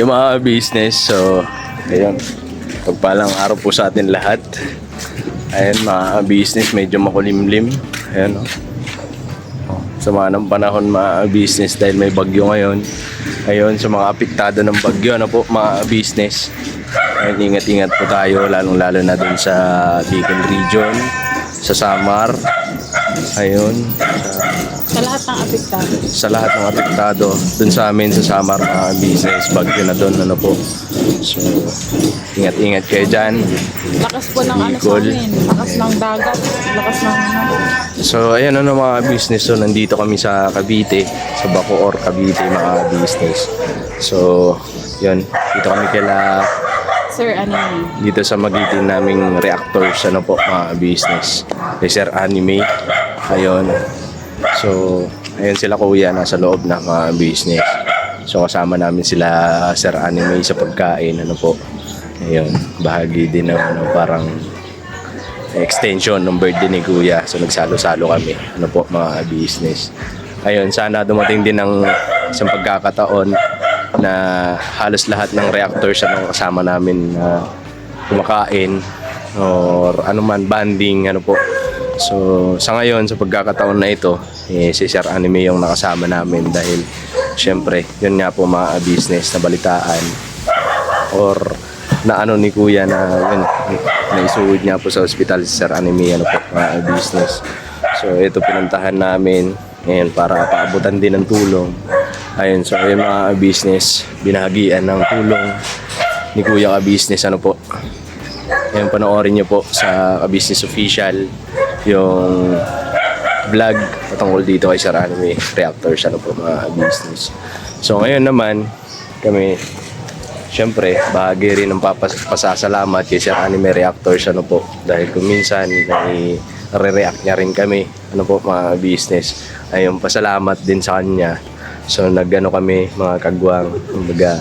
yung mga business. So, ayun. Pagpalang araw po sa atin lahat. Ayun, mga business, medyo makulimlim. Ayun, no? Sama ng panahon mga business dahil may bagyo ngayon. Ayun, sa mga apektado ng bagyo, ano po, mga business. Ayun, ingat-ingat po tayo, lalong-lalo na dun sa Bicol Region, sa Samar. Ayun, Sa lahat ng apektado. sa lahat ng apektado dun sa amin sa Samar, mga business, bagyo na dun, ano po. So, ingat-ingat kayo dyan. Lakas po ng ano sa Bicol. amin. Lakas ng dagat. Lakas ng ano. So, ayan ano mga business. So, nandito kami sa Cavite, sa Bacoor, Cavite, mga business. So, yun, dito kami kila Sir, ano yun? dito sa magiting naming reactors, ano po, mga business. Kay Sir Anime. Ayun. So, ayun sila kuya, nasa loob na mga business. So, kasama namin sila Sir Anime sa pagkain, ano po. Ayun, bahagi din ng ano, parang extension ng birthday ni kuya. So, nagsalo-salo kami, ano po, mga business. Ayun, sana dumating din ng isang pagkakataon na halos lahat ng reactors ang kasama namin na kumakain or anuman banding, ano po. So sa ngayon, sa pagkakataon na ito, si Sir Anime yung nakasama namin dahil syempre yun nga po mga business na balitaan or na ano ni kuya na yun, naisuod niya po sa ospital si Sir Anime, ano po, mga business. So ito pinuntahan namin ngayon para paabutan din ng tulong. Ayun, so ayun mga business, binahagian ng tulong ni Kuya Ka-Business, ano po. Ayun, panoorin nyo po sa Ka-Business Official yung vlog patungkol dito kay Sir Anime Reactors, ano po, mga business. So ngayon naman, kami, syempre, bahagi rin ng pasasalamat kay Sir Anime Reactors, ano po. Dahil kung minsan, re-react niya rin kami, ano po, mga business. Ayun, pasalamat din sa kanya. So nagano kami mga kagwang, kumbaga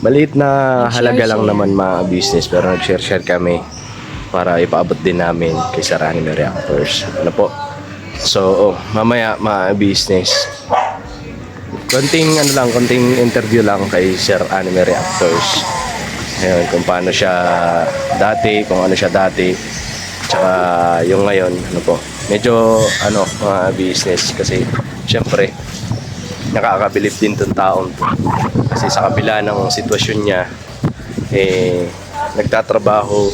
maliit na halaga lang naman mga business, pero nag-share kami para ipaabot din namin kay Sir Anime Reactors, ano po. So mamaya mga business, konting interview lang kay Sir Anime Reactors. Ayun, kung paano siya dati, kung ano siya dati, tsaka yung ngayon, ano po. Medyo ano mga business kasi syempre nakakabilib din tong taong to. Kasi sa kabila ng sitwasyon niya, nagtatrabaho,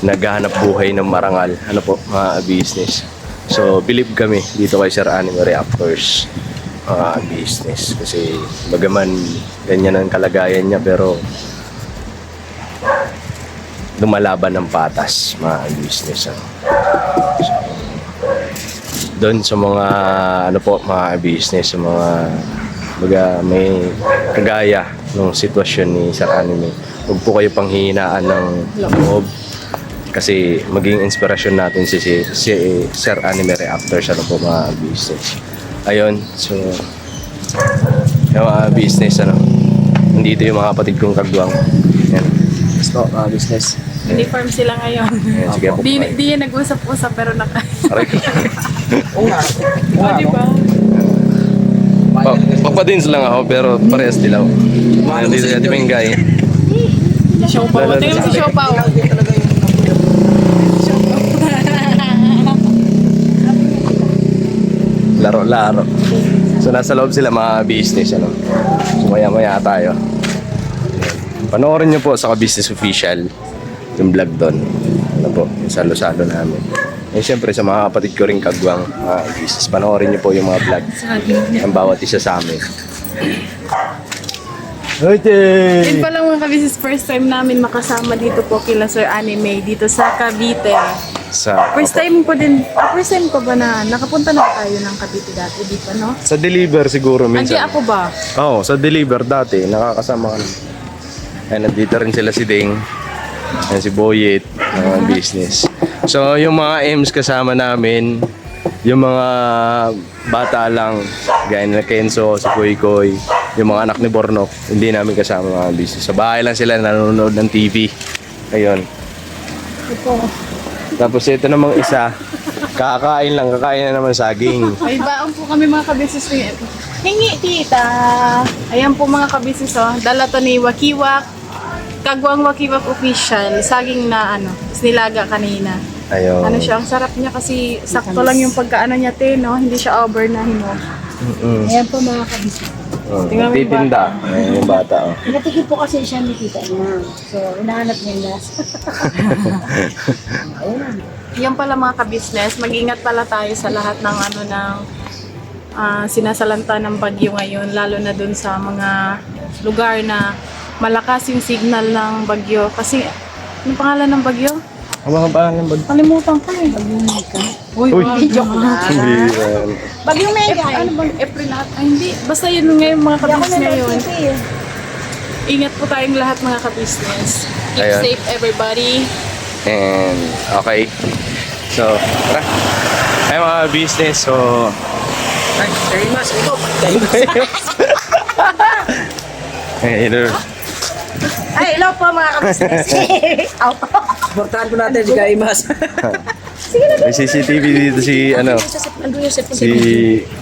naghahanap buhay ng marangal, ano po, mga business. So, believe kami dito kay Sir Anime Reactors, mga business. Kasi, bagaman ganyan ang kalagayan niya, pero lumalaban ng patas, mga business. So, doon sa mga ano po, mga business, sa mga may kagaya ng sitwasyon ni Sir Anime, huwag po kayo panghihinaan ng loob kasi maging inspirasyon natin si Sir Anime Reactors, ano po, mga business. Ayun, so yung mga business, ano, nandito yung mga kapatid kong kagwang. Yan. So, mga business. Uniform sila ngayon. Ayan, sige po. Di yan nag-usap-usap pero Aray ko. O, di ba? Papadins lang ako pero parehas dilaw. Dito sa Timengay. Show pa. Tingnan mo si Show pa. Laro-laro. So nasa loob sila mga business, ano. So maya-maya tayo. Panoorin nyo po sa Ka-Business Official yung vlog doon. Ano po, yung salo-salo namin. Eh syempre sa mga kapatid ko rin kagwang mga business, panoorin nyo po yung mga vlog ng bawat isa sa amin. Yun pa lang mga ka-business, first time namin makasama dito po kila Sir Anime dito sa Cavite. First time ko din, first time ko ba na nakapunta na tayo ng Cavite dati, di pa, no? Sa deliver siguro Hindi minsan. ako ba? Oo, sa deliver dati, nakakasama ka na. Ay, nandito rin sila si Ding, yan si Boyet, mga business. So, yung mga M's kasama namin, yung mga bata lang, gaya na Kenzo, si Koy Koy, yung mga anak ni Bornok, hindi namin kasama mga business. Sa bahay lang sila nanonood ng TV. Ayun. Tapos ito namang isa, kakain na naman saging. May baon po kami mga ka-business. Hingi, tita. Ayan po mga kabisis, oh. Dala to ni Wakiwak. Kagwang Wakiwak official. Saging na nilaga kanina. Ayun. Ano siya, ang sarap niya kasi sakto lang yung pagkaano niya, te, no? Hindi siya over na hinog. Ayan po mga kabisnes. Tingnan mo yung Titinda. Ayun yung bata. Oh. Pinatigil po kasi siya ni tita niya. So, hinahanap niya yung last. Yan pala mga ka-business, mag-ingat pala tayo sa lahat ng sinasalanta ng bagyo ngayon, lalo na dun sa mga lugar na malakas yung signal ng bagyo. Kasi, ano pangalan ng bagyo? Ang mga pangalan ba? Kalimutan ko eh. Bagyong Mega. Uy, joke lang. Hindi yan. Bagyong Mega. Ano bang April lahat? Ay, hindi. Basta yun ngayon mga ka-business ngayon. Ingat po tayong lahat mga ka-business. Keep Ayan. safe everybody. And, okay. So, tara. Ay mga business, so... Ay, ito. Ay, hello po mga kabisnes. Portahan po natin si Kaimas. May CCTV dito si, Andun yung cellphone. si...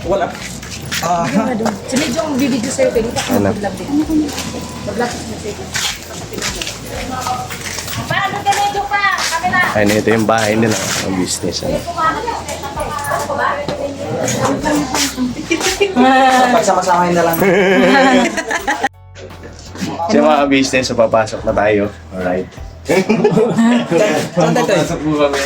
Wala. Si Medyo ang bibidyo sa'yo. Pwede ka Ano? mag-vlog din. Mag-vlog na sa'yo. Paano ka Medyo pa? Kamera. Ay, ito yung bahay nila, ang business. Ano. Pagsama-samahin na lang. So mga business, so papasok na tayo. Alright. Saan tayo? Papasok po kami.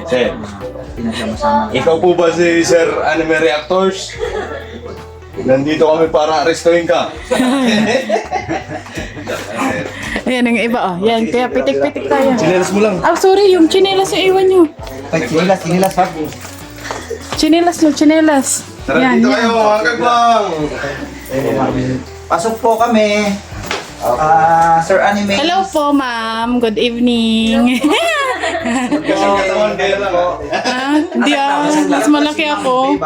Sir, ikaw po ba si Sir Anime Reactors? Nandito kami para arestuhin ka. Ayan ang iba, oh. Yan, kaya pitik-pitik tayo. Sinelas mo lang. Ah, sorry, yung chinelas yung iwan nyo. Sinilas ha. Chinelas nyo, chinelas. Tara dito kayo, mga kagwang. Pasok po kami. Sir Anime. Hello po, ma'am. Good evening. Kasang katawan, kaya lang. Hindi mas malaki ako.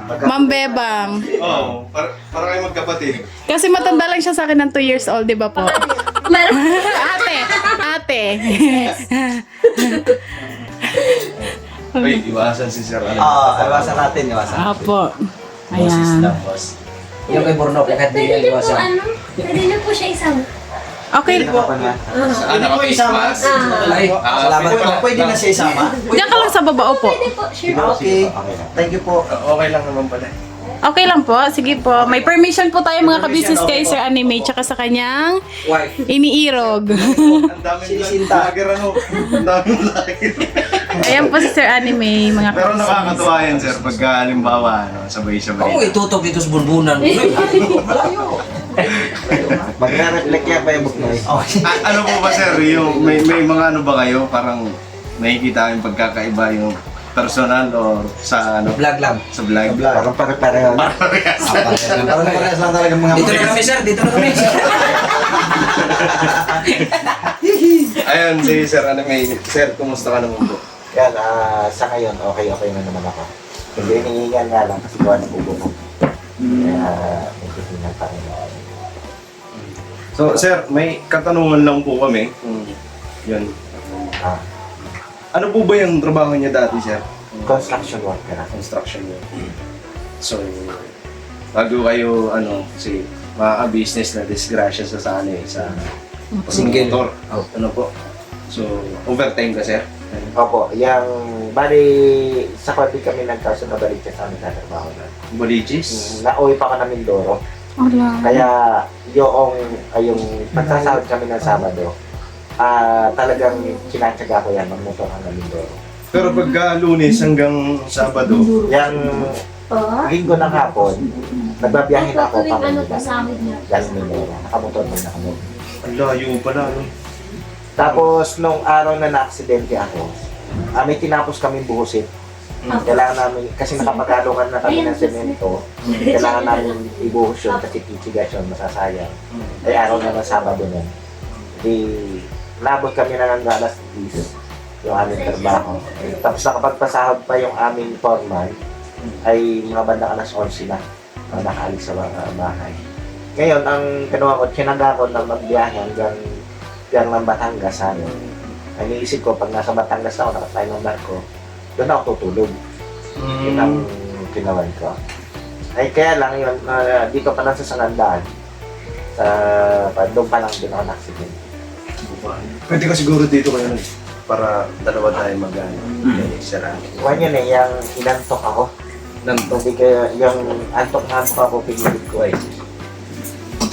Ma'am Bebang. Oo, para kayo magkapatid. Kasi matanda lang siya sa akin ng 2 years old, di ba po? Ate. Uy, iwasan si Sir Anime. Iwasan natin, iwasan. Apo. Boses Ayan. na, boss. Yung kay Burnok, kahit di yan iwasan. Pwede na po siya isang. Okay. Ano po isama? Ay, salamat po. Pwede na siya isama. Diyan ka lang sa baba, opo. Pwede po, sure. Okay. Thank you po. Okay lang naman pala. Okay lang po. Sige po. May permission po tayo mga kabisnes kay Sir Anime tsaka sa kanyang Wife. iniirog. Ang daming vlogger ano. Ang daming vlogger. Ayan po si Sir Anime, mga Pero kabisnes. nakakatuwa yan, sir, pagka halimbawa, sabay-sabay. Ako itutok dito sa bulbunan. Malayo. Magre-reflect yan pa yung buknoy. Ano po ba, sir, yung may mga ano ba kayo, parang nakikita yung pagkakaiba yung personal or sa ano, Vlog lang. sa vlog? Parang pare-pareho. Parehas. Parang parehas lang talaga mga Dito na kami, sir. Dito na kami. Ayun, si Sir Anime. Sir, kumusta ka naman po? Yan, sa ngayon, okay na naman ako. Hindi hinihingal nga lang kasi gawa ng ubo ko. Kaya, medyo hingal pa rin ako. So, sir, may katanungan lang po kami. Yun. Ah, Ano po ba yung trabaho niya dati, sir? construction worker ako. Construction niya. So, bago kayo, kasi business na disgrasya sa ano sa Single. motor. Ano po? So, overtime ka, sir? Opo, yung, bali, sa Kwabi kami nagkaso na balik sa amin sa trabaho na. Baliches? Nauwi pa ka na Mindoro. Wala. Kaya, yung pagsasahod kami ng Sabado, talagang kinatsaga ko yan, magmotor hanggang Mindoro. Pero pagka Lunes hanggang Sabado, Yung Po? linggo ng hapon, nagbabiyahe na ako Rin pa ano Manila. to sa amin niya. Galing Mindoro. Nakamotor mo na kami. ang layo pala, no? Tapos, nung araw na na-aksidente ako, may tinapos kami buhusin. Kailangan namin, kasi nakapagalokan na kami ng semento, kailangan namin ibuhos yun kasi titigas yun, masasayang. Ay araw na ng Sabado nun. Di, nabot kami na ng alas 10 yung aming trabaho. Tapos nakapagpasahod pa yung aming foreman, ay mga bandang alas 11 na. nakaalis sa mga bahay. Ngayon, ang kinuha ko, tinaga ko na magbiyahe hanggang ng Batangas. Ang iniisip ko, pag nasa Batangas na ako, nakasakay ng barko, doon ako tutulog. Yun ang kinawan ko. Ay, kaya lang yun, dito pa lang sa Sanandaan. Doon pa lang din ako na-accident. Pwede ka siguro dito kayo para dalawa tayo mag-ano. Sir Anime. Kuha yun yung inantok ako. Hindi kaya, yung antok na antok ako, pinilit ko eh.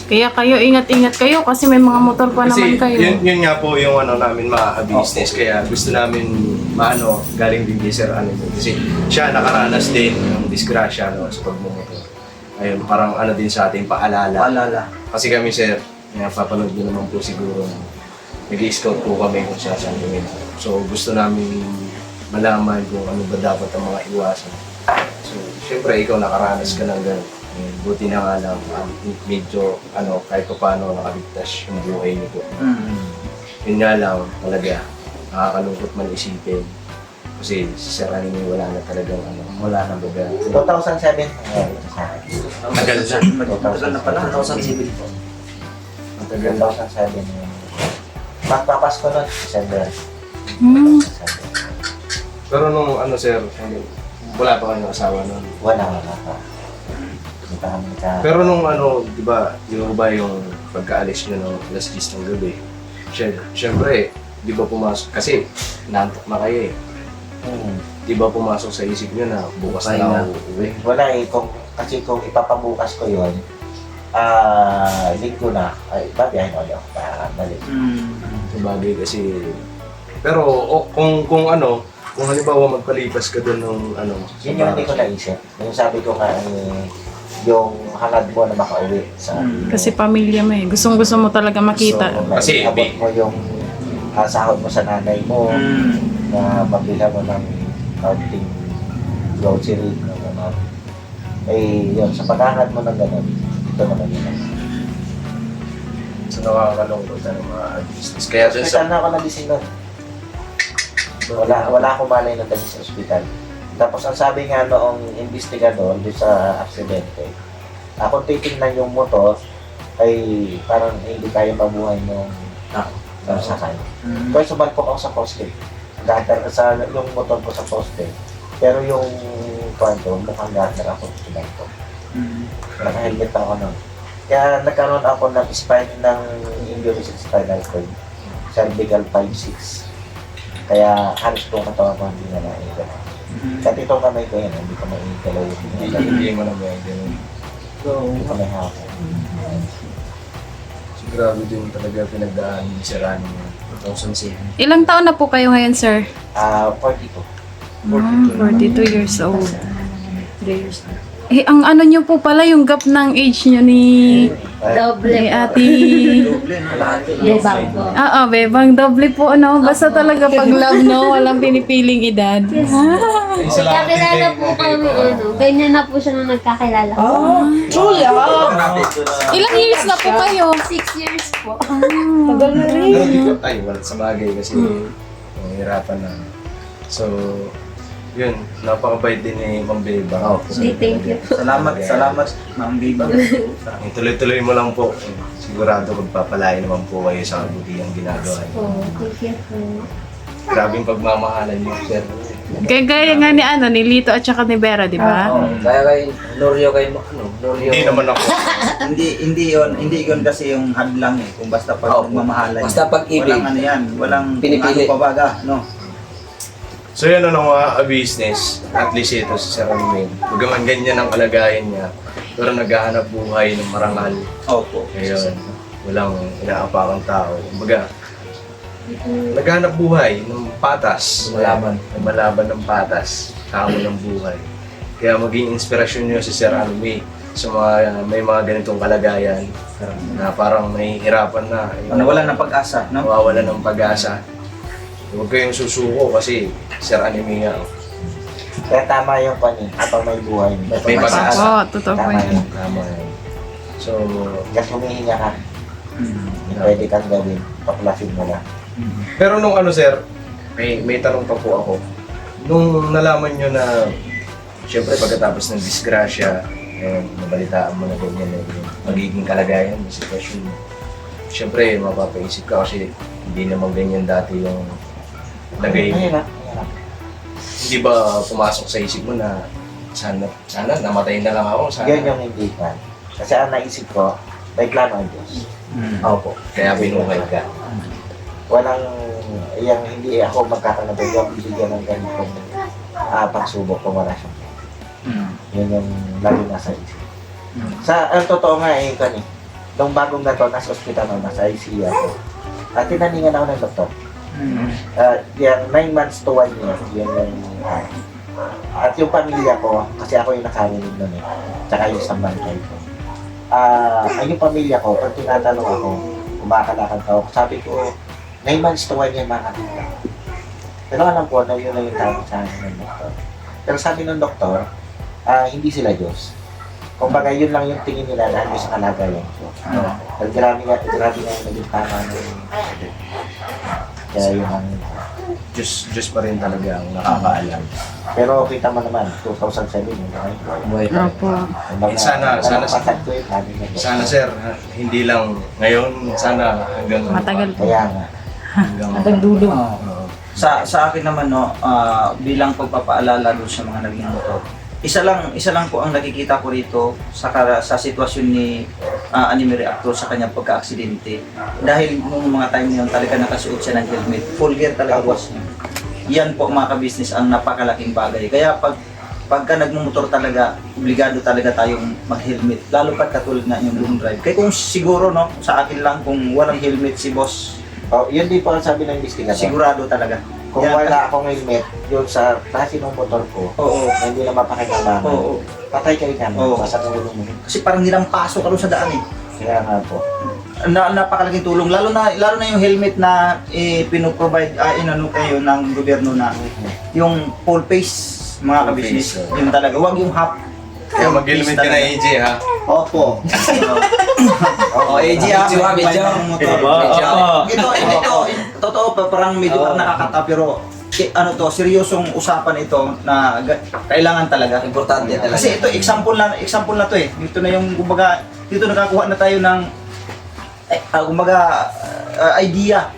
Kaya kayo, ingat-ingat kayo kasi may mga motor pa naman kayo. Yun nga po yung ano namin business. Kaya gusto namin galing din kay Sir Anime. Kasi siya nakaranas din ng disgrasya sa pagmumotor. Ayun, parang din sa ating paalala. Kasi kami sir, papanood nyo naman po siguro nag-i-scout po kami kung saan kami. So gusto namin malaman kung ano ba dapat ang mga iwasan. So syempre ikaw nakaranas ka ng gano'n. Buti na nga lang, medyo kahit pa paano nakaligtas yung buhay niyo po. Yun nga lang talaga, nakakalungkot man isipin. Kasi si Sir Anime wala na talagang wala na baga. 2007. Tagal na. Matagal na pala, 2007 po. Matagal na. 2007. Magpapasko nun, December. Pero nung sir, wala pa kayong asawa nun. Wala pa. Hindi pa kami Pero nung di ba yung pagkaalis nyo ng alas 10 ng gabi, syempre, di ba pumasok, kasi naantok na kayo eh. Di ba pumasok sa isip nyo na bukas na ako uuwi? Wala eh, kasi kung ipapabukas ko yun, linggo na, ay babiyahin ulit ako para balik. Sabagay kasi, pero kung halimbawa magpalipas ka doon ng Yun yung hindi ko naisip. Yung sabi ko nga, yung hangad mo na makauwi sa Kasi pamilya mo eh. Gustong-gusto mo talaga makita. So, Kasi, abot mo yung sahod mo sa nanay mo, na mabilhan mo ng counting grocery, gano'n. Eh, yun, sa paghangad mo ng gano'n, ito naman yun. So nakakalungkot ng mga business. Kaya dun Hospital sa... na ako nagising nun. Wala akong malay na dali sa ospital. Tapos ang sabi nga noong investigador doon sa aksidente, kung titingnan yung motor, ay parang hindi kaya mabuhay nung sakay. Kaya sumalpok ako sa poste. Gatar sa yung motor ko sa poste. Pero yung kwanto, mukhang gatar ako sa sumalpok. Naka-helmet ako nun. Kaya nagkaroon ako ng injury sa spinal cord. Cervical 5-6. Kaya halos buong katawan ko hindi na naigalaw. Kahit itong kamay ko yan, hindi ko maigalaw yung Hindi mo na ba yun? hindi ko may hapon. So grabe din talaga pinagdaan ni Sir Anime. 2007. Ilang taon na po kayo ngayon, sir? 42. 42 years old. Eh, ang nyo po pala, yung gap ng age nyo ni Doble ate. Bebang po. Bebang, doble po, Basta talaga pag love, walang pinipiling edad. Kakilala po kami, ganyan na po siya nung nagkakilala. Ilang years na po kayo? 6 years po. Tagal na rin. Pero di ko, wala sa bagay kasi hirapan na. So, yun, napakabait din ni Ma'am Beba. Thank you. Salamat, Ma'am Biba. Tuloy-tuloy mo lang po. Sigurado magpapalain naman po kayo sa kabutihang ginagawa niyo. Thank you po. Grabing pagmamahalan niyo, sir. Gaya nga ni Lito at saka ni Vera, di ba? Kaya kay Norio Norio. Hindi naman ako. Hindi yun kasi yung hadlang eh. Kung basta pag magmamahalan. Basta pag-ibig. Walang yan. Walang Pinipili. ano pabaga, no? So yun mga business, at least ito si Sir Anime. Bagaman ganyan ang kalagayan niya, pero naghahanap buhay ng marangal. Opo. Ngayon, walang inaapakang tao. Kumbaga, naghahanap buhay ng patas. Malaban ng patas. Kamo ng buhay. Kaya maging inspirasyon niyo si Sir Anime sa mga may mga ganitong kalagayan na parang nahihirapan na. Wala ng pag-asa, no? Nawawala ng pag-asa. Huwag kayong susuko kasi Sir Anime nga. Kaya tama yung panin, habang may buhay. May pag-asa. Totoo po Tama yun. yun. Tama yun. So, Kasi humihinga ka, pwede kang gawin, paklasin mo lang. pero nung sir, may tanong pa po ako. Nung nalaman nyo na, syempre pagkatapos ng disgrasya, nabalitaan mo na ganyan na yung magiging kalagayan, yung sitwasyon mo. Siyempre, mapapaisip ka kasi hindi naman ganyan dati yung lagay mo. Mahirap. Hindi ba pumasok sa isip mo na sana namatay na lang ako? Sana. Yan yung hindi pa. Kasi ang naisip ko, may plano ang Diyos. Opo, kaya binukay ka. Walang, hindi ako magkakanabi, yung bibigyan ng ganitong pagsubok kung wala siyang Yun yung lagi nasa isip. Ang totoo nga nung bagong na to, nasa ospital ako, nasa ICU ako. At tinaningan ako ng doktor. Yung 9 months to 1 year, yun yung at yung pamilya ko, kasi ako yung nakarinig nun tsaka yung sa bantay ko. Yung pamilya ko, pag tinatanong ako, kumakalakad ako, sabi ko, 9 months to 1 year makakit ka. Pero alam ko na yun na yung tawag sa akin ng doktor. Pero sabi ng doktor, hindi sila Diyos. Kumbaga yun lang yung tingin nila na ano sa kalagayan ko. Grabe nga yung naging tama ng kaya yun ang Diyos pa rin talaga ang nakakaalam. pero kita mo naman, 2007 yun. Opo. Sana pasag ko yun, sabi ng doktor. Sana sir, hindi lang ngayon, sana hanggang Matagal po. Kaya nga. Hanggang dulo. Sa akin naman bilang pagpapaalala doon sa mga naging motor. Isa lang po ang nakikita ko rito sa sitwasyon ni Anime Reactor sa kanyang pagka-aksidente. Dahil nung mga time na yun talaga nakasuot siya ng helmet. Full gear talaga was niya. Yan po mga ka-business ang napakalaking bagay. Kaya pagka nagmumotor talaga, obligado talaga tayong mag-helmet. Lalo pag katulad na yung long drive. Kaya kung siguro sa akin lang kung walang helmet si boss, Yun din po ang sabi ng investigator. sigurado talaga. Kung Yan, wala akong helmet, yun sa klase ng motor ko, Oo. na hindi na mapakinabangan. Oo. Patay kayo dyan, Oo. basta ng ulo mo. Kasi parang nilampaso ka doon sa daan eh. Kaya nga po. Napakalaking tulong lalo na yung helmet na pinoprovide inano kayo ng gobyerno na yung full face mga Full ka-business. face, Yun talaga, wag yung half. Kaya mag-helmet ka na AJ ha. Opo. AJ ha, medyo ito, totoo pa parang medyo nakakata pero seryosong usapan ito na kailangan talaga. Importante talaga. Kasi ito example na to eh. Dito na yung kumbaga dito nakakuha na tayo ng idea.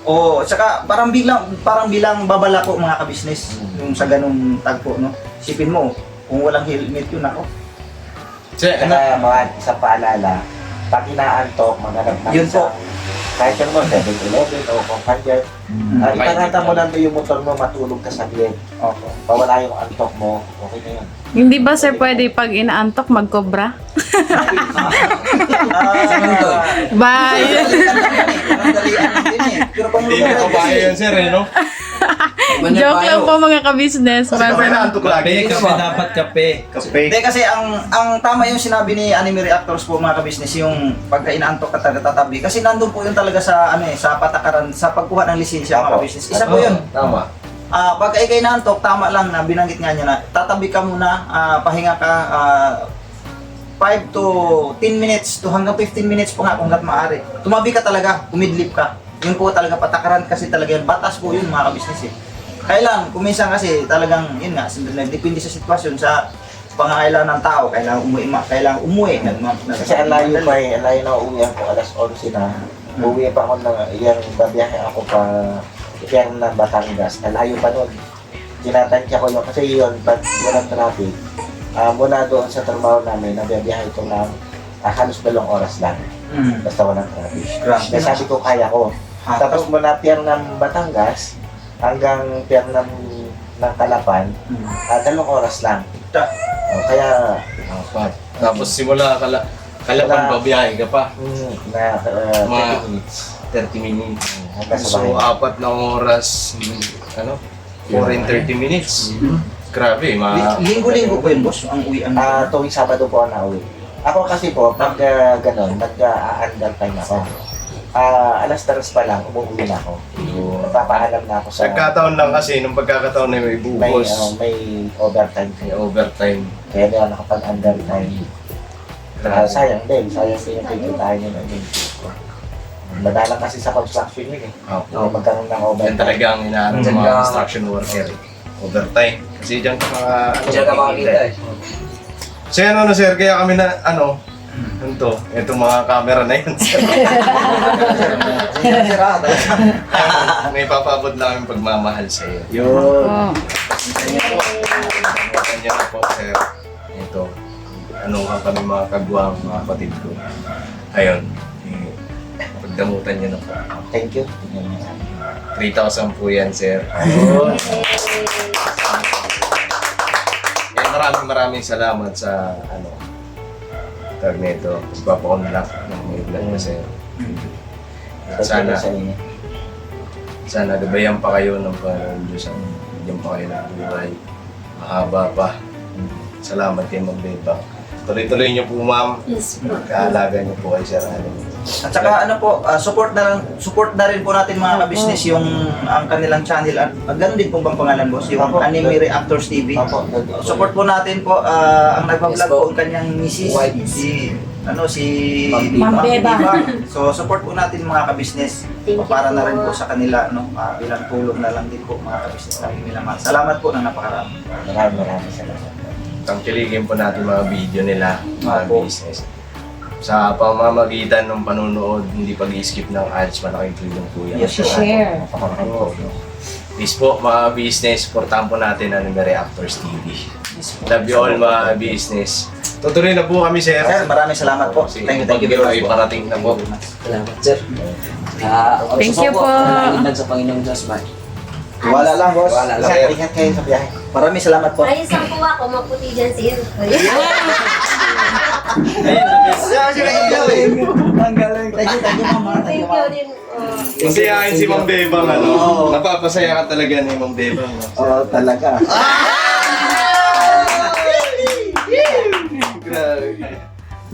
O saka parang bilang babala ko mga ka-business yung sa ganung tagpo no. Isipin mo kung walang helmet yun ako. Kaya mga isang paalala, pag inaantok, maghanap ng Yun po. kahit yun mo, 7-Eleven o kung kanyan. Iparata mo lang yung motor mo, matulog ka sa bed. Opo. Pawala yung antok mo, okay na yun. Hindi ba sir pwede pag inaantok magkobra? Bye! Pero kung Hindi na kabayo yan sir no? Joke lang po mga ka-business. Kasi kung inaantok lagi. Dapat kape. Hindi kasi ang tama yung sinabi ni Anime Reactors po mga ka-business yung pagka inaantok ka talaga tatabi kasi nandun po yun talaga sa sa patakaran sa pagkuha ng lisensya mga ka-business. Isa po yun. Tama. Pagka ikay naantok, tama lang na binanggit nga niya na tatabi ka muna, pahinga ka 5 to 10 minutes to hanggang 15 minutes po nga kung hanggat maaari. Tumabi ka talaga, umidlip ka. Yun po talaga patakaran kasi talaga yan. Batas po yun mga ka-business eh. Kailan, kuminsan kasi talagang, yun nga, depende sa sitwasyon, sa pangangailangan ng tao, kailangan umuwi. Kasi ang layo pa ang layo na uuwi ako, alas 11 na. Uuwi pa ako babiyahe ako pa Ipiang ng Batangas. Ang layo pa nun. Tinatansya ko yun, kasi yun, pag walang traffic, mula doon sa trabaho namin, nabiyahe ito ng halos 2 oras lang. Basta walang traffic. Kaya sabi ko, kaya ko. Tapos mula Piang ng Batangas, hanggang Piang ng Calapan, 2 oras lang. Kaya, Tapos simula Calapan babiyahe ka pa. na 30 Mga- minutes. 30 minutes. Hanggang sa So, bahay. 4 na oras, 4 and 30 minutes. Grabe, Linggo-linggo po yun, boss, ang uwian. Tuwing Sabado po ako nauwi. Ako kasi po, pag gano'n, nag-under time ako. Alas 3 pa lang, umuwi na ako. Nagpapaalam na ako sa... Nagkataon lang kasi, nung pagkakataon na may bubos, may overtime. may overtime. Kaya di ako nakapag-under time. Sayang din yung pipitahin yun ng ko. Madalang kasi sa construction yun eh. Opo. Magkaroon ng Yan overtime. talaga ang inaarap sa mga construction worker. Overtime. Kasi diyan ka Diyan ka makakita eh. So yan sir, kaya kami na itong mga camera na yan sir. May papabot lang kami pagmamahal sa iyo. Yun. Kanya na po sir. Ito, kami mga kagwang, mga kapatid ko. Ayun, pagdamutan niyo na po. Thank you. 3,000 po yan sir. Maraming salamat sa tawag nito, pagpapaunlak ng may vlog na sir. At sana gabayan pa kayo ng Panginoon Diyos ang bigyan pa kayo ng buhay. Mahaba pa. Salamat kay Ma'am Beba. Tuloy-tuloy niyo po ma'am. Yes po. Kaalaga niyo po kay Sir Anime. At saka support na rin po natin mga ka-business yung ang kanilang channel at ganoon din po bang pangalan boss, yung Anime Reactors TV. Support po natin po ang nagba-vlog po ang kanyang misis si Ma'am Beba. So support po natin mga ka-business Thank you para na po. rin po sa kanila bilang tulong na lang din po mga ka-business namin nila. Salamat po ng napakarami. Maraming salamat. Tangkiligin po natin mga video nila, mga Opo. business. Sa pamamagitan ng panonood, hindi pag-skip ng ads, malaking tulong po yan. Yes, share. Oo. Please po mga business, supportahan po natin ang Anime Reactors TV. Love you all mga business. Tutuloy na po kami sir. Sir, maraming salamat po. Thank you very much po. Parating na po. Salamat, sir. Thank you po. Nalagdag sa Panginoong Diyos, man. Wala lang boss. Wala lang. Ingat kayo sa biyahe. Maraming salamat po. Ayos ang kuha ko, maputi dyan si Ian. Ang galing. Thank you mama. Thank you din. Masayahin si Ma'am Bebang napapasaya ka talaga ni Ma'am Bebang. Oo, talaga. Grabe.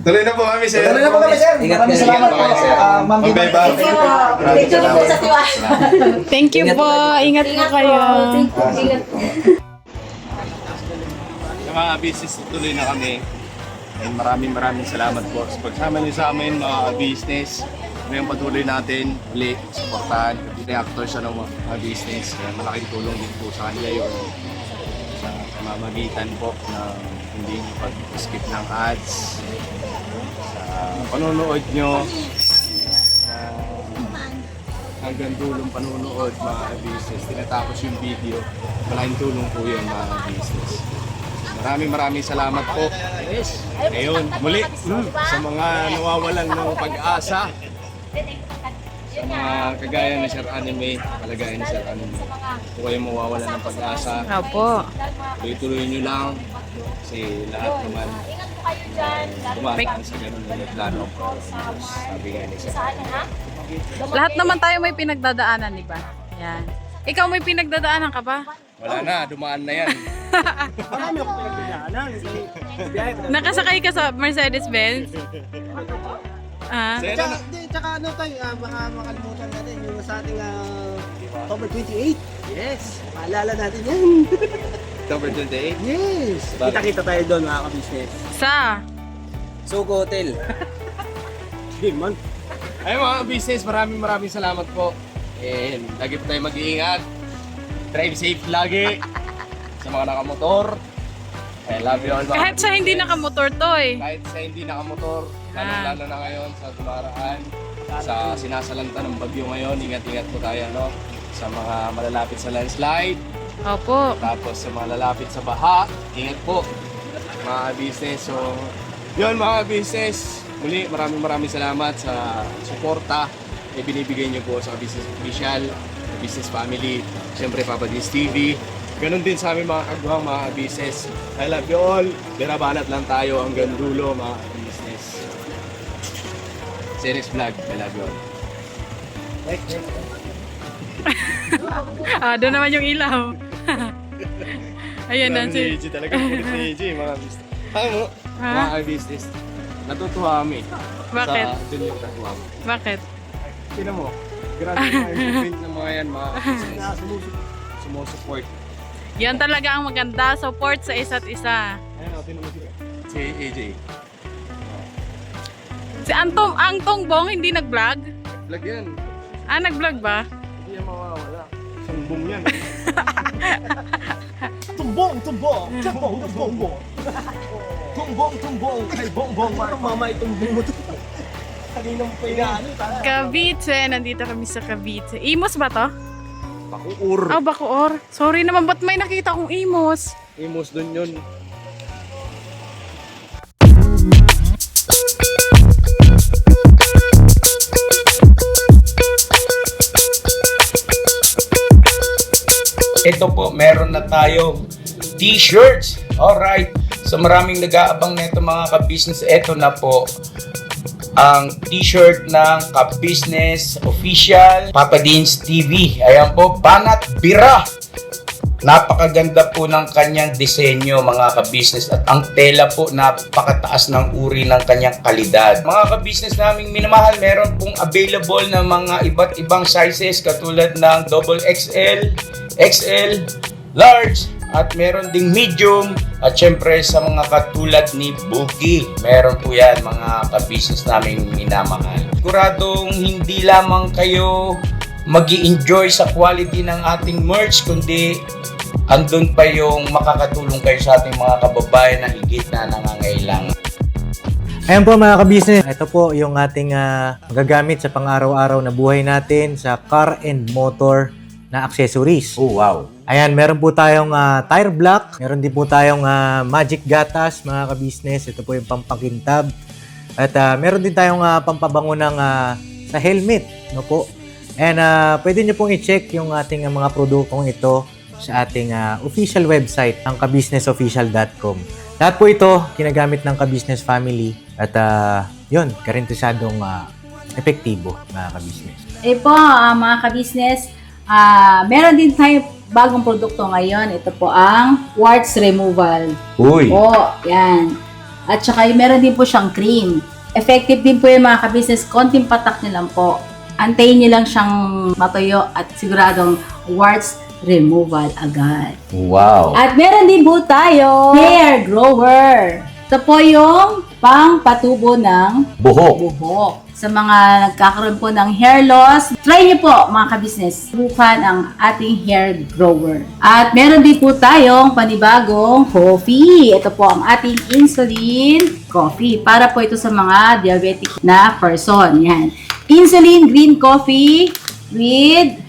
Tuloy na po kami sir. Tuloy na po kami sir. Ingat Maraming kayo. salamat po. Ingat po kayo, sir. Ma'am Ma'am Beba. Beba. Thank you po sa tiwa. Thank you po. Ingat po Ingat po. kayo. Thank you. Ingat po. Mga business, tuloy na kami. And maraming salamat po sa pagsama niyo sa amin mga business. Ngayong patuloy natin ulit supportahan. Reactor siya ng mga business. Kaya malaking tulong din po sa kanila yung sa pamamagitan po na hindi pag-skip ng ads. Sa panonood nyo. Hanggang dulong panonood mga business. Tinatapos yung video. Malaking tulong po yun mga business. Maraming salamat po. Yes. Ngayon, muli sa mga nawawalan ng pag-asa, sa mga kagaya ni Sir Anime, kalagayan ni Sir Anime, kung kayo mawawalan ng pag-asa, Opo. tuloy-tuloy nyo lang kasi lahat naman tumataan sa ganun na plano ko. Sabi nga ni Sir Anime. Lahat naman tayo may pinagdadaanan, di ba? Yan. Ikaw may pinagdadaanan ka ba? Wala na, dumaan na yan. Nakasakay ka sa Mercedes-Benz? Ah. Tsaka ano tayo, baka makalimutan natin yung sa ating October 28. Yes, maalala natin yan. October 28? Yes, kita-kita tayo doon mga ka-business. Sa? Sugo Hotel. Game man. Ay mga business, maraming salamat po. And lagi po tayo mag-iingat. Drive safe lagi. Sa mga nakamotor. I love you all mga Kahit sa hindi business. nakamotor to eh. Kahit sa hindi nakamotor. Lalo na ngayon sa tumaraan. Sa sinasalanta ng bagyo ngayon. Ingat-ingat po tayo no? Sa mga malalapit sa landslide. Opo. Tapos sa mga lalapit sa baha. Ingat po mga business. So yun mga business. Muli maraming salamat sa suporta na binibigay niyo po sa business official, sa business family, siyempre Papa D's TV. Ganon din sa aming mga kagwang mga business. I love you all. Binabanat lang tayo hanggang dulo mga business. Series Vlog, I love you all. Doon naman yung ilaw. Ayan na si... AJ talaga kulit ni AJ mga business. Ano? Ha? Mga business. Natutuwa kami. Bakit? Sa dun yung kagwa mo. Bakit? Tinan mo. Grabe mga improvement ng mga yan mga business. Sumusupport. Yan talaga ang maganda. Support sa isa't isa. Ayan o, tinan mo si AJ. Si Antong Bong hindi nag-vlog? Vlog yan. Nag-vlog ba? Hindi yan mawawala. Sumbong yan. Tumbong! Tumbong kay Bongbong Marcos. Mama, itumbong mo to. Kaninang pa inaano. Cavite. Nandito kami sa Cavite. Imos ba to? Bakuur. Oh, Bacoor. Sorry naman, ba't may nakita kong Imos? Imos dun yun. Ito po, meron na tayong t-shirts. Alright. So maraming nag-aabang nito mga ka-business. Ito na po ang t-shirt ng ka-business official Papa Dean's TV. Ayan po, Banat Bira. Napakaganda po ng kanyang disenyo mga ka-business at ang tela po napakataas ng uri ng kanyang kalidad. Mga ka-business naming minamahal, meron pong available na mga iba't ibang sizes katulad ng XXL, XL, large, at meron ding medium at syempre sa mga katulad ni Boogie. Meron po yan mga ka-business naming minamahal. Siguradong hindi lamang kayo mag-i-enjoy sa quality ng ating merch kundi andun pa yung makakatulong kayo sa ating mga kababayan na higit na nangangailangan. Ayan po mga ka-business, ito po yung ating magagamit sa pang-araw-araw na buhay natin sa car and motor na accessories. Oh, wow. Ayan, meron po tayong tire block, meron din po tayong magic gatas mga ka-business. Ito po yung pampakintab. At meron din tayong pampabango ng sa helmet, no po. And pwede nyo pong i-check yung ating mga produktong ito sa ating official website, ang kabusinessofficial.com. Lahat po ito ginagamit ng ka-business family at yun, garantisadong epektibo mga ka-business. Po, mga ka-business, meron din tayo bagong produkto ngayon. Ito po ang warts removal. Uy. Po, yan. At saka meron din po siyang cream. Effective din po yung mga ka-business. Konting patak nyo lang po. Antayin nyo lang siyang matuyo at siguradong warts removal agad. Wow. At meron din po tayo hair grower. Ito po yung pang-patubo ng buhok. Sa mga nagkakaroon po ng hair loss, try niyo po mga ka-business. Subukan ang ating hair grower. At meron din po tayong panibagong coffee. Ito po ang ating insulin coffee. Para po ito sa mga diabetic na person. Yan. Insulin green coffee with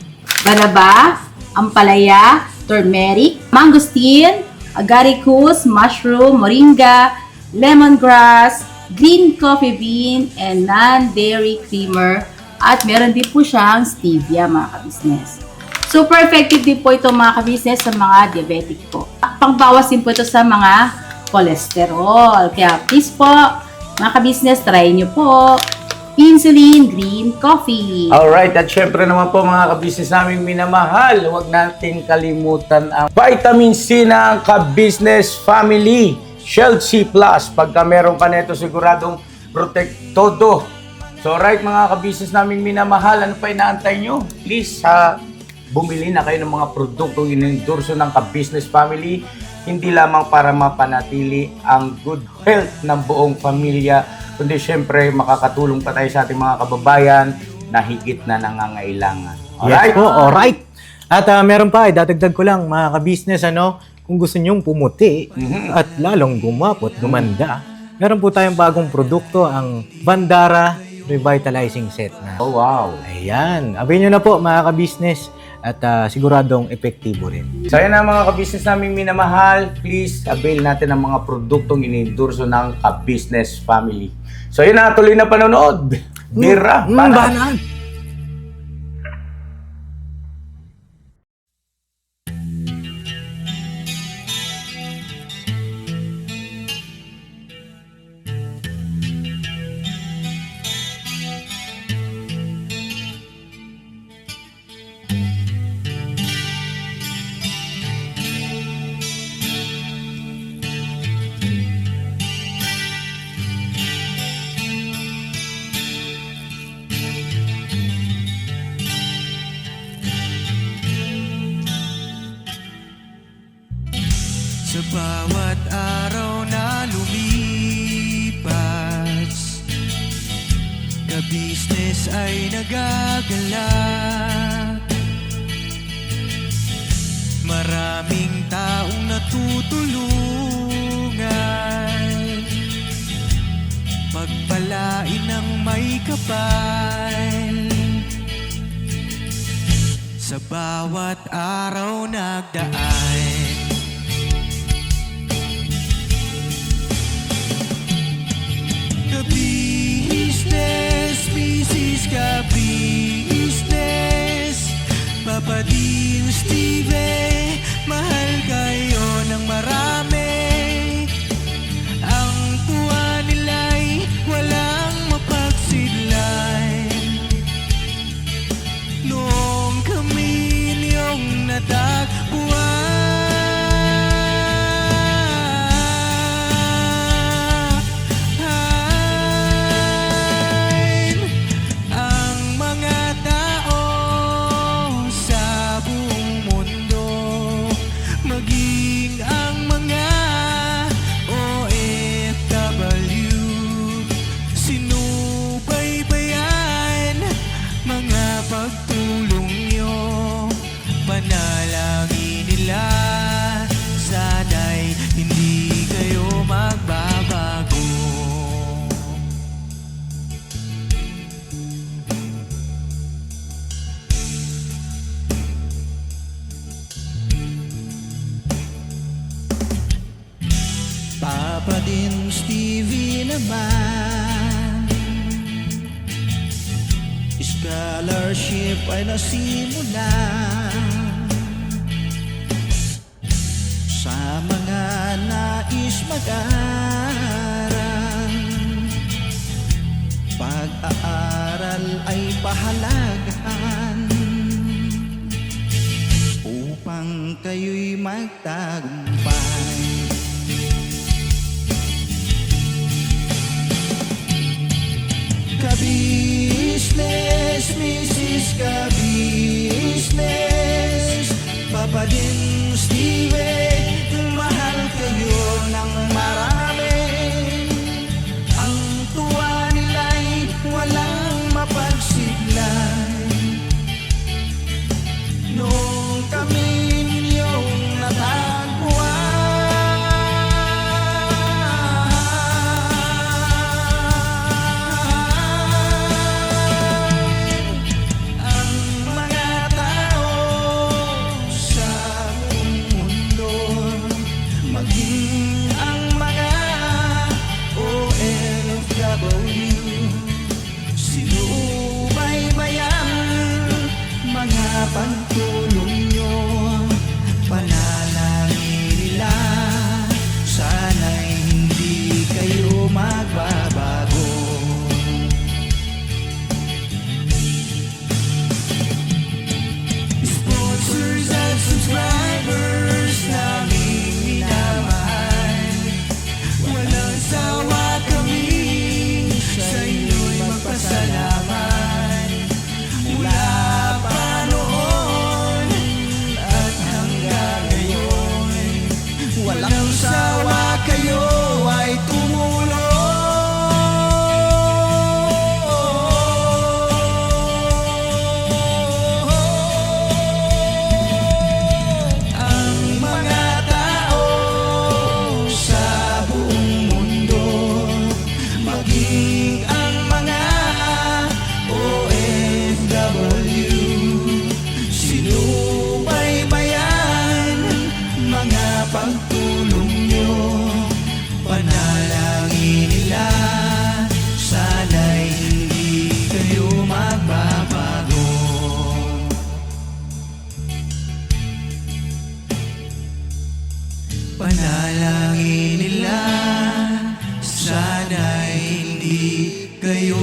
banaba, ampalaya, turmeric, mangosteen, agaricus, mushroom, moringa, lemongrass, green coffee bean, and non-dairy creamer. At meron din po siyang stevia mga ka-business. Super effective din po ito mga ka-business sa mga diabetic po. Pangbawas din po ito sa mga cholesterol. Kaya please po mga ka-business, try nyo po insulin green coffee. Alright, at syempre naman po mga ka-business naming minamahal, huwag natin kalimutan ang vitamin C ng ka-business family, Shield C+. Pagka meron ka nito, siguradong protect todo. So right mga ka-business naming minamahal, ano pa inaantay nyo? Please, bumili na kayo ng mga produktong inendorso ng ka-business family, hindi lamang para mapanatili ang good health ng buong pamilya, kundi syempre makakatulong pa tayo sa ating mga kababayan na higit na nangangailangan. Alright? Yes po, alright. At meron pa, dadagdag ko lang mga ka-business, kung gusto nyong pumuti at lalong gumapot, gumanda, meron po tayong bagong produkto, ang Bandara Revitalizing Set na. Oh, wow. Ayan, abay nyo na po mga ka-business at siguradong epektibo rin. So yan na mga ka-business naming minamahal, please avail natin ang mga produktong inendorso ng ka-business family. So yun na, tuloy na panonood. Bira, Banat. Sa bawat araw na lumipas, ka-business ay nagagalak. Maraming taong natutulungan pagpalain ng may kapal. Sa bawat araw nagdaan, ka-business, Mrs. Ka-business, Papa Dean, Steve, mahal kayo ng marami. Ang tuwa nila'y walang mapagsidlay. Noong kami niyong natagpuan, ang mga tao sa buong mundo, maging ang mga OFW, sinubaybayan mga pagtulong nyo, panalangin nila, sana'y hindi kayo magbabago. Papa din Stevie naman, scholarship ay nasimulan sa mga nais mag-aral. Pag-aaral ay pahalagahan upang kayo'y magtagumpay. Ka-business, Mrs. Ka-business, Papa din Steve, mahal kayo ng marami. Ang tuwa nila'y walang mapagsiglay. Noong kami ninyong natagpuan, pagtulong nyo, panalangin nila, sana'y hindi kayo magbabago. Sponsors at subscribers naming minamahal, walang sawa kami sa inyo'y magpasalamat. Mula pa noon at hanggang ngayon, walang sawa kayo ay tumulong. Ang mga tao sa buong mundo, maging ang mga OFW, sinubaybayan mga pagtulong nyo, panalangin nila, sana'y hindi kayo magbabago. Panalangin nila, sana'y hindi kayo